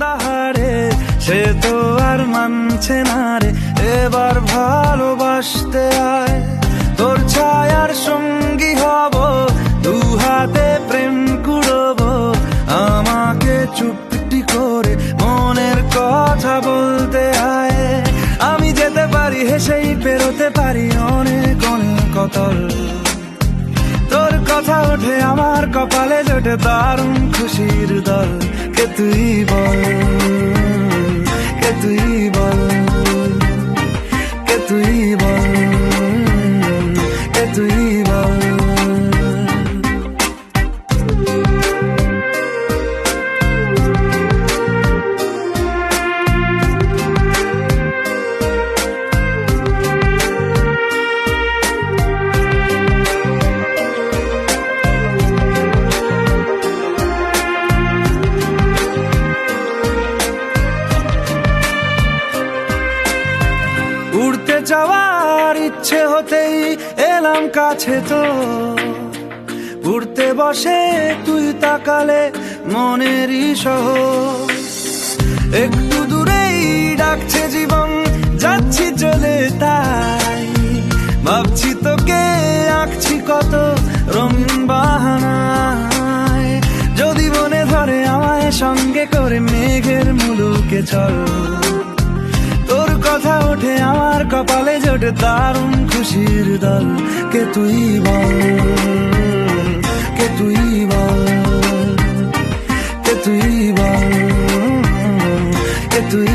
সন্ধ্যাহারে, সে তো আর মানছে না রে। এবার ভালোবাসতে আয়, তোর ছায়ার সঙ্গী হব, দু হাতে প্রেম কুড়বো। আমাকে চুপটি করে মনের কথা বলতে আয়। আমি যেতে পারি হেসেই পেরোতে পারি অনেক অনেক অতল। তোর কথা ওঠে আমার কপালে জোটে দারুণ খুশির দল। কে তুই বল, কে তুই বল, কে তুই বল, কে তুই বল। উড়তে যাওয়ার ইচ্ছে হতেই এলাম কাছে তো, উড়তে বসে তুই তাকালে মনেরই শহর। একটু দূরেই ডাকছে জীবন, যাচ্ছি চলে তাই ভাবছি তোকে আঁকছি কত রঙিন বাহানায়। যদি মনে ধরে আমায় সঙ্গে করে মেঘের মুলুকে চল। তোর কথা ওঠে আমার কপালে জোটে দারুণ খুশির দল। কে তুই বল, কে তুই বল, কে তুই বল, কে তুই